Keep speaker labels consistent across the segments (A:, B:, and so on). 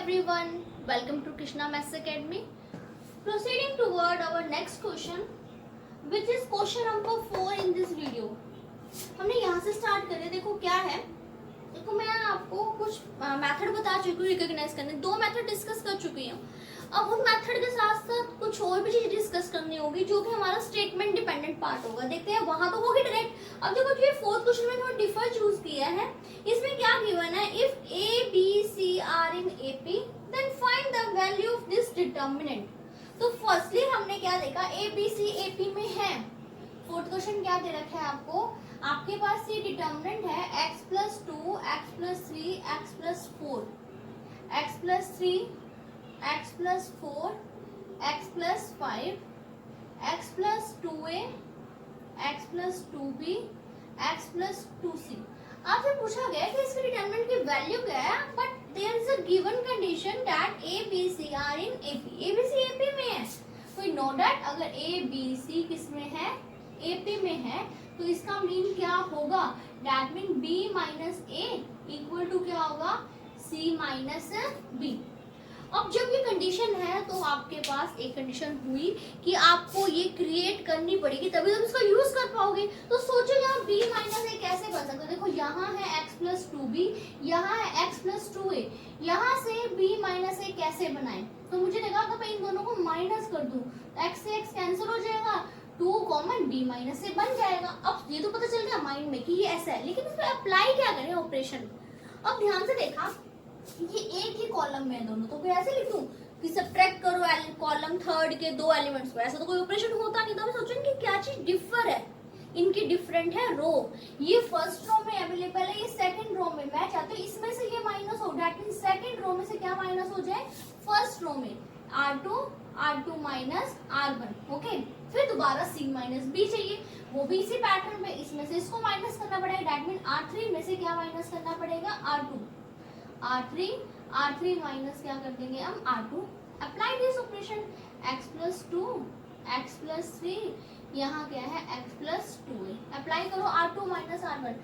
A: everyone, welcome to Krishna Maths Academy. Proceeding toward our next question, which is question number 4 in this video. हमने यहाँ से start करें. देखो क्या है, देखो मैं आपको कुछ मेथड बता चुकी हूँ रिकॉग्नाइज करने. 2 मेथड डिस्कस कर चुकी हूँ. अब उन मेथड के साथ साथ कुछ और भी चीज डिस्कस करनी होगी जो कि हमारा स्टेटमेंट डिपेंडेंट पार्ट होगा. देखते हैं, वहां तो होगी डायरेक्ट. अब देखो जो 4th क्वेश्चन में थोड़ा डिफर चूज किया है, इसमें क्या गिवन है, if A B C are in AP then find the value of this determinant. तो फर्स्टली हमने क्या देखा, ए बी सी एपी में है. 4th क्वेश्चन क्या दे रखा है आपको, आपके पास ये डिटर्मिनेंट है x+2 x+3 x+4 x+3 x+4 x+5 x+2a x+2b x+2c. आपसे पूछा गया कि इसके डिटरमिनेंट की वैल्यू क्या है, but there is a given condition that A B C are in AP. A B C AP में है, तो नो दैट अगर ए बी सी किस में है, एपी में है, तो इसका मीन क्या होगा, that mean B minus A equal to क्या होगा, सी माइनस बी. अब जब ये कंडीशन है तो आपके पास एक कंडीशन हुई कि आपको ये क्रिएट करनी पड़ेगी, तभी तुम इसको यूज कर पाओगे. तो सोचो यहाँ b माइनस ए कैसे बन सकता है. देखो यहाँ है x+2b, यहाँ है x+2a, यहाँ से b माइनस ए कैसे बनाए. तो मुझे लगा था मैं इन दोनों को माइनस कर दूं, x से x कैंसिल हो जाएगा, 2 कॉमन b माइनस ए बन जाएगा. अब ये तो पता चल गया माइंड में कि ये ऐसा है, लेकिन इसमें अप्लाई क्या करें ऑपरेशन. अब ध्यान से देखा, ये एक ही कॉलम में है दोनों, तो कोई ऐसे लिख दूं कि सब्ट्रैक्ट करो कॉलम थर्ड के 2 एलिमेंट्स को, ऐसा तो कोई ऑपरेशन होता नहीं. तो मैं सोचूंगी क्या चीज डिफर है, इनकी डिफरेंट है रो. ये फर्स्ट रो में अवेलेबल है, ये सेकंड रो में. मैं चाहती हूँ इसमें से ये माइनस हो, दैट मींस सेकंड रो में से क्या माइनस हो जाए, फर्स्ट रो में r2 माइनस r1. ओके, फिर दोबारा c माइनस b चाहिए, वो भी इसी पैटर्न में. इसमें से इसको माइनस करना पड़ेगा, दैट मीन r3 में से क्या माइनस करना पड़ेगा, r3 माइनस क्या कर देंगे हम, r2. Apply this operation, x+2 x+3, यहाँ क्या है x+2a. अप्लाई करो r2 माइनस r1,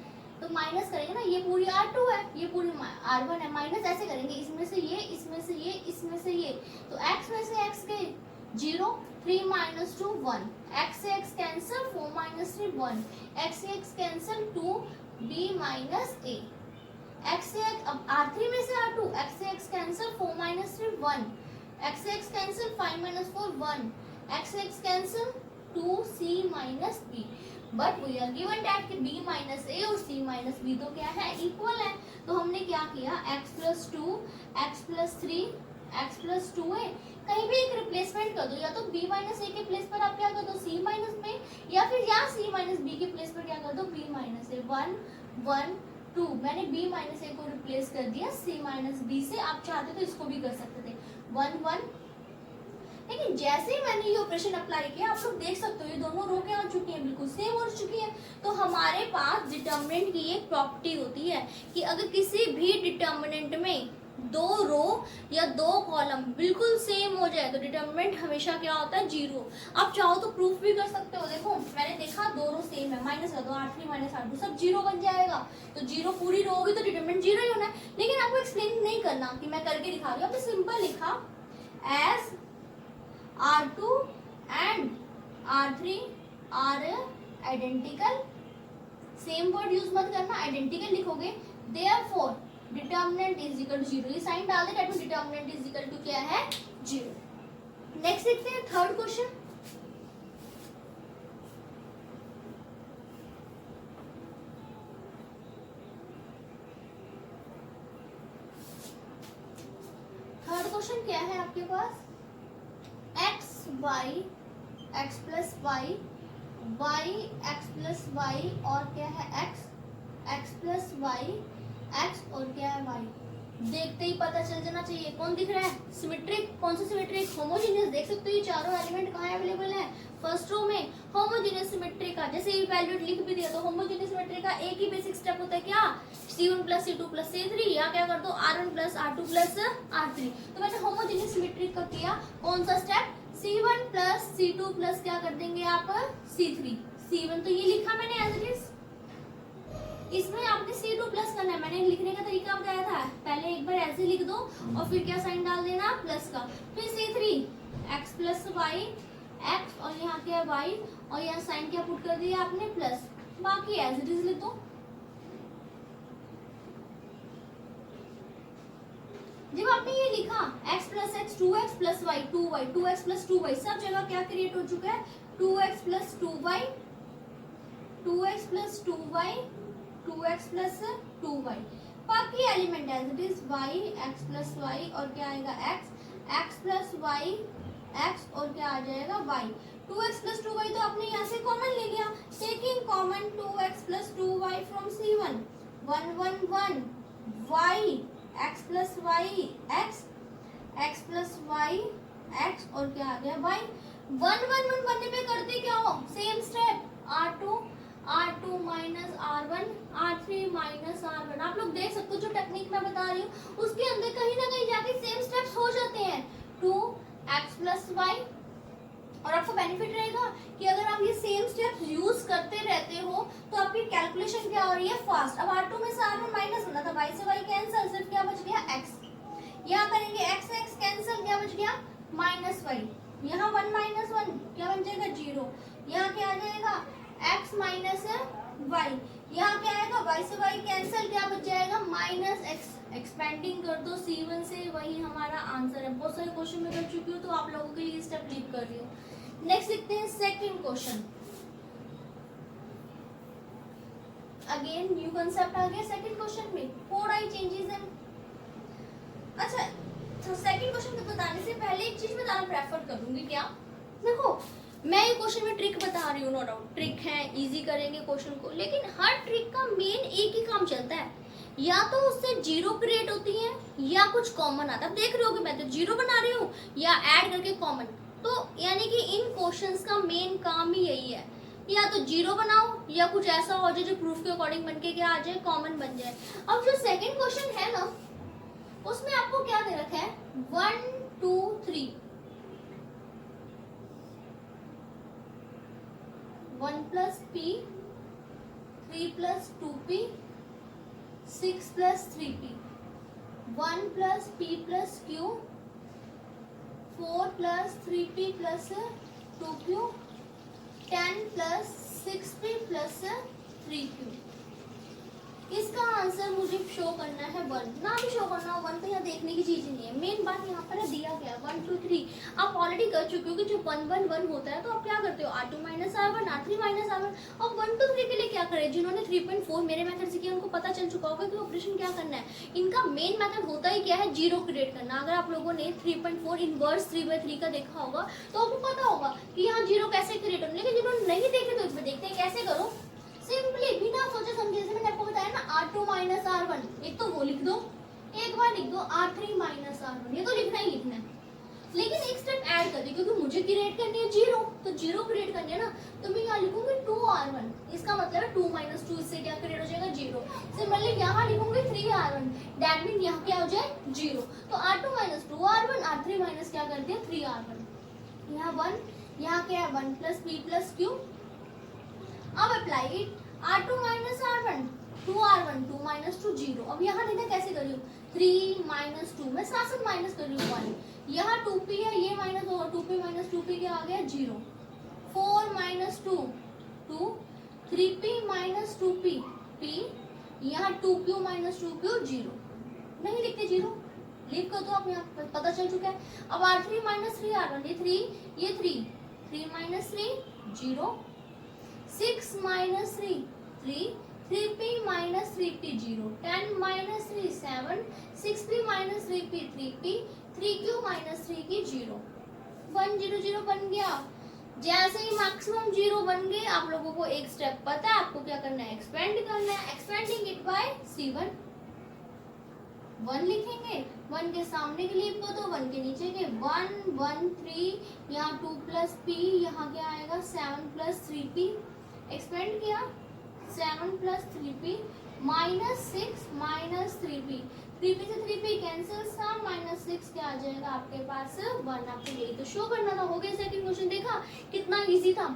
A: तो माइनस करेंगे ना, ये पूरी r2 है, ये पूरी r1 है, माइनस ऐसे करेंगे, इसमें से ये, इसमें से ये, इसमें से ये. तो x में से x गए 0, 3 माइनस 2 1, x से x कैंसिल, 4 माइनस 3 1, x से x cancel 2, b minus a. x से x, अब r3 में से r2, x से x कैंसिल, 4 माइनस 3 1, x से x कैंसिल, 5 माइनस 4 1, x से x cancel 2c minus b. But we are given that कि b minus a और c minus b तो क्या है, इक्वल है. तो हमने क्या किया, x+2 x+3 x+2a, कहीं भी एक रिप्लेसमेंट कर दो, या तो b माइनस a के प्लेस पर आप क्या कर दो, c माइनस में, या फिर यहाँ c माइनस b के प्लेस पर क्या कर दो, b माइनस a. 1 1 2, मैंने b माइनस a को रिप्लेस कर दिया c माइनस b से. आप चाहते तो इसको भी कर सकते थे 1 1. लेकिन जैसे ही मैंने ये ऑपरेशन अप्लाई किया, आप लोग देख सकते हो ये दोनों रो क्या हो चुकी हैं, बिल्कुल सेम हो चुकी है. तो हमारे पास डिटर्मिनेंट की एक प्रॉपर्टी होती है कि अगर किसी भी डिटर्मिनेंट में 2 रो या 2 कॉलम बिल्कुल सेम हो जाए तो डिटर्मिनेंट हमेशा क्या होता है, 0. आप चाहो तो प्रूफ भी कर सकते हो. देखो मैंने देखा 2 रो सेम है, माइनस कर दो, r3 माइनस r2 सब 0 बन जाएगा. तो 0 पूरी रो होगी तो डिटर्मिनेंट 0 ही होना है. लेकिन आपको एक्सप्लेन नहीं करना कि मैं करके दिखा रही हूँ. आपने सिंपल लिखा as r2 and r3 are identical. Same word use मत करना, आइडेंटिकल लिखोगे. Therefore determinant is equal to 0, ये साइन डाल दे, that means determinant is equal to क्या है, 0. नेक्स्ट देखते हैं थर्ड क्वेश्चन. थर्ड क्वेश्चन क्या है आपके पास, x y x+y y x+y और क्या है x+y x और क्या है y. देखते ही पता चल जाना चाहिए कौन दिख रहा है, सिमेट्रिक. कौन सा सिमेट्रिक, होमोजेनियस. देख सकते हो ये चारों एलिमेंट कहाँ अवेलेबल है, फर्स्ट रो में. होमोजेनियस सिमेट्रिक का जैसे इवैल्यूएट लिख भी दिया, तो होमोजेनियस सिमेट्रिक का एक ही बेसिक स्टेप होता है क्या, c1 + c2 + c3, या क्या कर दो r1 + r2 + r3. तो मैंने होमोजेनियस सिमेट्रिक का किया, कौन सा स्टेप, c1 + c2 + क्या कर देंगे आप, c3. c1 तो ये लिखा मैंने एज इट इज, इसमें आपने C2 प्लस करना है, मैंने लिखने का तरीका बताया था, पहले एक बार ऐसे लिख दो और फिर क्या साइन डाल देना प्लस का, फिर C3 x plus Y x और यहाँ क्या है वाई और यहाँ साइन क्या पुट कर दिया आपने प्लस, बाकी एज इट इज लिख दो। जब आपने ये लिखा x plus X 2x plus Y 2y 2x plus 2y सब जगह क्या क्रिएट हो चुका है 2x plus 2y 2x plus 2y 2x plus 2y, बाकी element as it is y x plus y और क्या आएगा x प्लस y x और क्या आ जाएगा y, 2x प्लस 2y तो आपने यहाँ से कॉमन ले लिया, taking common 2x plus 2y from C1 1 1 1 y x plus y x plus y x और क्या आ गया y, 1 1 1 बनने पे करते क्या हो same step R2 minus R1 R3 minus R1, आप लोग देख सकते हो जो टेक्निक मैं बता रही हूँ उसके अंदर कहीं ना कहीं जाके सेम स्टेप्स हो जाते हैं 2x प्लस वाई, और आपको बेनिफिट रहेगा कि अगर आप ये सेम स्टेप्स यूज करते रहते हो तो आपकी कैलकुलेशन क्या हो रही है फास्ट। अब R2 में से R1 माइनस होना था, y से y कैंसिल, सिर्फ क्या बच गया x, यहाँ करेंगे x कैंसिल, क्या बच गया माइनस y, यहाँ 1 माइनस 1 क्या बन जाएगा 0, यहाँ क्या आ जाएगा x माइनस y, यहाँ क्या आएगा y से y कैंसिल, क्या बच जाएगा माइनस x, एक्सपेंडिंग कर दो C1 से, वही हमारा आंसर है। बहुत सारे क्वेश्चन में कर चुकी हूँ तो आप लोगों के लिए स्टेप लीव कर रही हूँ। नेक्स्ट देखते हैं second question, again new concept आ गया सेकंड क्वेश्चन में, थोड़ा ही चेंजेस है। अच्छा तो सेकंड क्वेश्चन को बताने से पहले एक चीज बताना प्रेफर करूंगी, क्या देखो मैं ये क्वेश्चन में ट्रिक बता रही हूँ, नो डाउट ट्रिक है, इजी करेंगे क्वेश्चन को, लेकिन हर ट्रिक का मेन एक ही काम चलता है, या तो उससे जीरो क्रिएट होती है या कुछ कॉमन आता है। अब देख रहे हो कि मैं तो जीरो बना रही हूँ या ऐड करके कॉमन, तो यानी कि इन क्वेश्चंस का मेन काम ही यही है, या तो जीरो बनाओ या कुछ ऐसा हो जाए जो प्रूफ के अकॉर्डिंग बनके क्या आ जाए कॉमन बन जाए। अब जो सेकेंड क्वेश्चन है ना उसमें आपको क्या दे रखा है 1 2 3, 1 plus p 3 plus 2p 6 plus 3p, 1 plus p plus q 4 plus 3p plus 2q 10 plus 6p plus 3q। इसका आंसर मुझे शो करना है 1, ना भी शो करना हो 1 तो यहाँ देखने की चीज नहीं है, मेन बात यहाँ पर दिया गया 1 2 3 आप ऑलरेडी कर चुके हो कि जो 1 1 1 होता है तो आप क्या करते हो R2 minus R1 R3 minus R1, और 1 2 3 के लिए क्या करें, जिन्होंने 3.4 मेरे मेथड से किया उनको पता चल चुका होगा कि ऑपरेशन क्या करना है। इनका मेन मेथड होता ही क्या है जीरो क्रिएट करना। अगर आप लोगों ने 3.4 इनवर्स 3/3 का देखा होगा तो आपको पता होगा कि यहाँ जीरो कैसे क्रिएट होना, लेकिन जिन्होंने नहीं देखे तो इसमें देखते हैं कैसे करो, सिंपली बिना सोचे समझे, जैसे मैंने आपको बताया ना R2 माइनस R1, एक तो वो लिख दो, एक बार लिख दो R3 माइनस R1, ये तो लिखना ही लिखना है, लेकिन एक स्टेप ऐड कर दी क्योंकि मुझे क्रिएट करनी है जीरो, तो जीरो क्रिएट करनी है ना, तो मैं यहाँ लिखूंगी 2R1, इसका मतलब है 2 माइनस 2, इससे क्या क्रिएट हो जाएगा जीरो। सिमिलरली यहाँ लिखूंगी 3R1, दैट मीन यहाँ क्या हो जाए जीरो, तो R2 minus 2R1 R3 minus क्या कर दिया 3R1, यहाँ 1, यहाँ क्या है 1 प्लस p प्लस q। अब apply it R2 minus R1 2R1 2 minus 2 0। अब यहाँ देखा कैसे कर रही हूँ 3 माइनस 2, मैं साथ साथ माइनस कर रही हूँ 1, यहाँ 2p है ये माइनस होगा 2p माइनस 2p क्या आ गया 0, 4 minus 2 2, 3p minus 2p p, यहाँ 2q माइनस 2q 0, नहीं लिखते जीरो, लीव कर दो आप, यहाँ पता चल चुका है। अब R3 माइनस 3R1, ये 3 minus 3 0, 6 minus 3 3, 3p minus 3p 0, 10 minus 3 7, 6p minus 3p 3p, 3q minus 3 की 0, 1 0 0 बन गया। जैसे ही मैक्सिमम 0 बन गए आप लोगों को एक स्टेप पता है आपको क्या करना है, एक्सपेंड करना है, एक्सपेंडिंग इट बाय C1, 1 लिखेंगे, 1 के सामने के लिए को तो 1 के नीचे के 1 1 3, यहाँ 2 प्लस p, यहाँ क्या आएगा 7 प्लस 3p, एक्सपेंड किया 7 plus 3p minus 6 minus 3p, 3p से 3p कैंसिल सा, माइनस 6 क्या आ जाएगा आपके पास 1, आपको यही तो शो करना था। हो गया सेकंड क्वेश्चन, देखा कितना इजी था।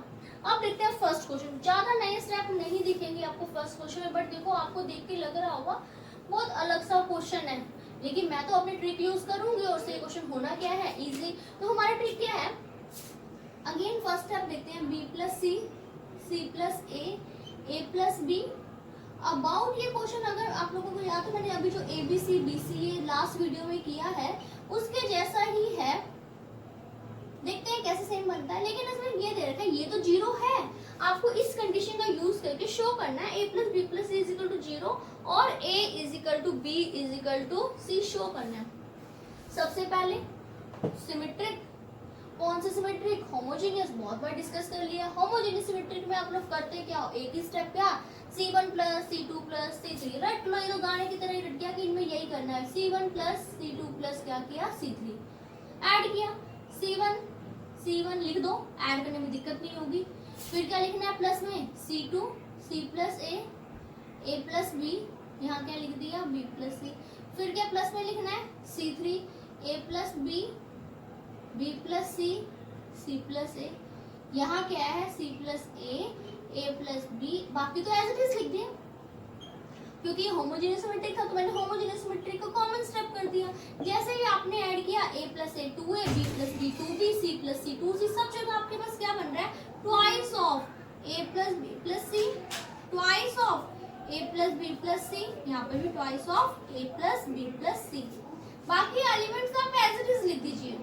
A: अब देखते हैं फर्स्ट क्वेश्चन। ज्यादा नए स्टेप नहीं दिखेंगे आपको फर्स्ट क्वेश्चन में, बट देखो आपको देख के लग रहा होगा बहुत अलग सा क्वेश्चन है, लेकिन मैं तो अपनी ट्रिक यूज करूंगी और से क्वेश्चन होना क्या है, इजी। तो हमारा ट्रिक क्या है, अगेन फर्स्ट स्टेप देखते हैं, B plus C, C plus A plus B. About ये क्वेश्चन अगर आप लोगों को याद हो, मैंने अभी जो ए बी सी बी सी ये लास्ट वीडियो में किया है उसके जैसा ही है। देखते हैं कैसे सेम बनता है, लेकिन इसमें ये दे रखा है ये तो जीरो है, आपको इस कंडीशन का यूज करके शो करना है A plus B plus C is equal to zero और A is equal to B is equal to C show करना है। सबसे पहले सिमेट्रिक, कौन सा सिमेट्रिक, होमोजेनियस, बहुत बार डिस्कस कर लिया। होमोजेनियस सिमेट्रिक में आप लोग करते क्या हो, एक ही स्टेप क्या, C1 plus C2 plus C3 रट लो, ये तो गाने की तरह रट गया कि इनमें यही करना है। C1 प्लस C2 प्लस क्या किया C3, ऐड किया, C1 लिख दो, ऐड करने में दिक्कत नहीं होगी। फिर क्या लिखना है प्लस में, C2 C plus A plus B, यहाँ क्या लिख दिया B प्लस C। फिर क्या प्लस में लिखना है C3 A plus B plus C plus A, यहाँ क्या है C plus A plus B, बाकी तो एज इट इज लिख दिया क्योंकि होमोजेनियस सिमेट्रिक था तो मैंने होमोजेनियस सिमेट्रिक को कॉमन स्टेप कर दिया। जैसे ही आपने ऐड किया A plus A 2A, B plus B 2B, C plus C 2C, सब जगह आपके पास क्या बन रहा है, twice of A plus B plus C, twice of A plus B plus C, यहाँ पे भी twice of A plus B plus C। बाकी एलिमेंट्स आप एज इट इज लिख दीजिए।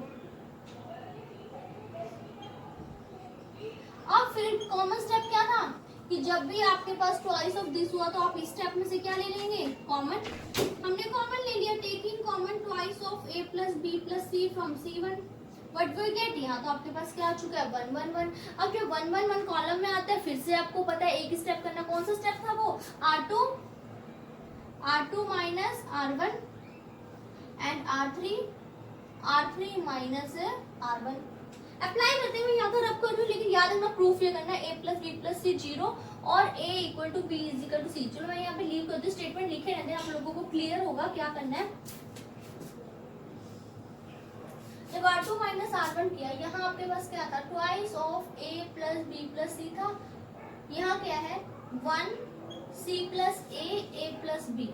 A: अब फिर कॉमन स्टेप क्या था कि जब भी आपके पास ट्वाइस ऑफ दिस हुआ तो आप इस स्टेप में से क्या ले लेंगे, कॉमन। हमने कॉमन ले लिया, taking common twice of A plus B plus C from C1, what we get, यहाँ तो आपके पास क्या आ चुका है 1 1 1। अब जब 1 1 1 कॉलम में आता है फिर से आपको पता है एक ही स्टेप करना, कौन सा स्टेप था वो, R2 minus R1 and R3 minus R1। Apply करते हुए यहाँ तो रब कर रही हूँ, लेकिन याद रखना प्रूफ ये करना है A plus B plus C zero और A equal to B is equal to C। चलो मैं यहाँ पे लीव करती हूँ, स्टेटमेंट लिखे रहते हैं, आप लोगों को क्लियर होगा क्या करना है। जब R2 माइनस R1 किया, यहाँ आपके पास क्या था, twice of A plus B plus C था, यहाँ क्या है 1 C plus A plus B।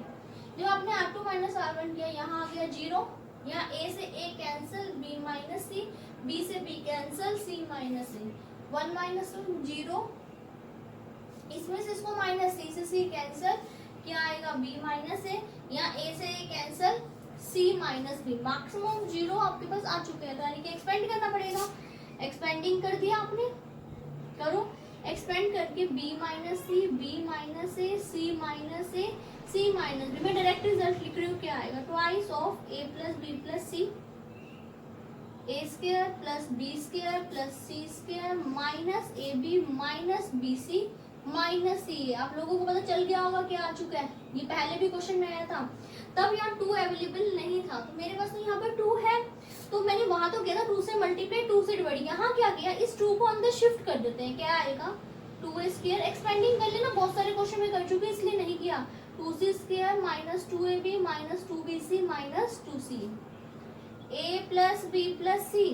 A: जब आपने R2 माइनस R1 किया, यहाँ आ गया जीरो, यहाँ A से A cancel, B minus C, B से B cancel, C minus A, 1 minus 0, इसमें से इसको माइनस, C से C कैंसिल, क्या आएगा B माइनस A, यहाँ A से A cancel, C minus B, maximum 0 आपके पास आ चुके हैं, तो यानी कि एक्सपेंड करना पड़ेगा। एक्सपेंडिंग कर दिया आपने, करो एक्सपेंड करके B minus C, B minus A, C minus A, C minus B। मैं डायरेक्ट रिजल्ट लिख रही हूँ, क्या आएगा, twice of A plus B plus C, A square plus B square plus C square minus AB minus BC minus CA। आप लोगों को पता चल गया होगा क्या आ चुका है, ये पहले भी क्वेश्चन में आया था, तब यहाँ 2 अवेलेबल नहीं था, तो मेरे पास तो यहाँ पर 2 है, तो मैंने वहां तो किया था 2 से मल्टीप्लाई 2 से डिवाइड, यहाँ क्या किया, इस 2 को अंदर शिफ्ट कर देते हैं, क्या आएगा 2A स्क्वायर। एक्सपेंडिंग कर लेना, बहुत सारे क्वेश्चन में कर चुके इसलिए नहीं किया, 2C square minus 2AB minus 2BC minus 2C, A plus B plus C,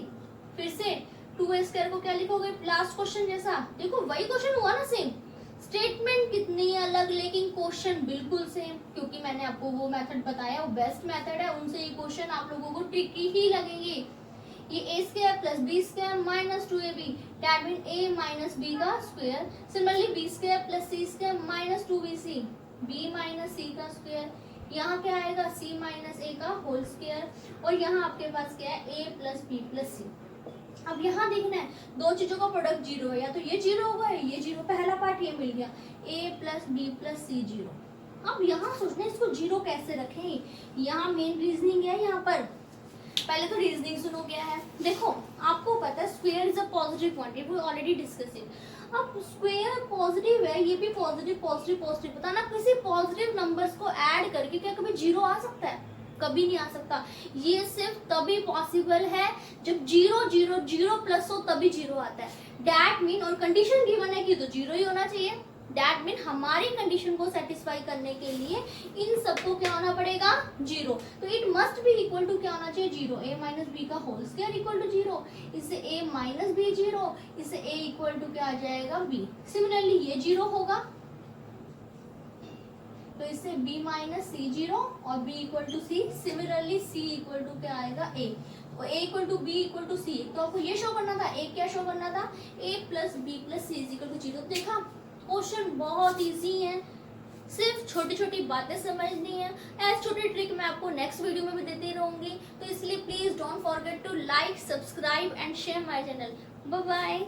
A: फिर से 2A स्क्वायर को क्या लिखोगे, लास्ट क्वेश्चन जैसा, देखो वही क्वेश्चन हुआ ना सेम, स्टेटमेंट कितनी अलग लेकिन क्वेश्चन बिल्कुल सेम, क्योंकि मैंने आपको वो मेथड बताया वो बेस्ट मेथड है, उनसे ये क्वेश्चन आप लोगों को ट्रिकी ही लगेंगे। ये A square plus B square minus 2AB, that mean A minus B का square. Similarly B square plus C square minus 2BC, B minus C का स्क्वायर, यहाँ क्या आएगा C माइनस A का होल स्क्वायर, और यहाँ आपके पास क्या है A plus B plus C। अब यहाँ देखना है दो चीजों का प्रोडक्ट जीरो है, या तो ये जीरो होगा ये जीरो, पहला पार्ट ये मिल गया A plus B plus C zero. अब यहाँ सोचना है इसको जीरो कैसे रखें, यहाँ मेन रीजनिंग है, यहाँ पर पहले तो रीजनिंग सुनो क्या है। देखो आपको पता है square is a positive quantity, वो ऑलरेडी डिस्कस है। अब स्क्वायर पॉजिटिव है, ये भी पॉजिटिव पॉजिटिव पॉजिटिव, पता ना किसी पॉजिटिव नंबर्स को ऐड करके क्या कभी जीरो आ सकता है, कभी नहीं आ सकता। ये सिर्फ तभी पॉसिबल है जब जीरो प्लस हो तभी जीरो आता है, दैट मीन, और कंडीशन गिवन है कि तो जीरो ही होना चाहिए, दैट मीन हमारी कंडीशन को सेटिस्फाई करने के लिए इन सबको क्या होना पड़ेगा, जीरो। तो it must be equal to क्या होना चाहिए, जीरो। ए माइनस बी का whole square equal to zero, इससे ए माइनस बी जीरो, इससे ए इक्वल टू क्या आ जाएगा, बी। सिमिलरली ये जीरो होगा तो इससे b माइनस सी जीरो और b equal to C. Similarly c equal to क्या आएगा, a। और a equal to b equal to C. तो आपको ये शो करना था, a क्या शो करना था, a plus B plus C is equal to zero. देखा क्वेश्चन बहुत इजी है, सिर्फ छोटी छोटी बातें समझनी है। ऐसे छोटी ट्रिक मैं आपको नेक्स्ट वीडियो में भी देती रहूंगी। तो इसलिए please don't forget to like, subscribe and share my channel. Bye bye.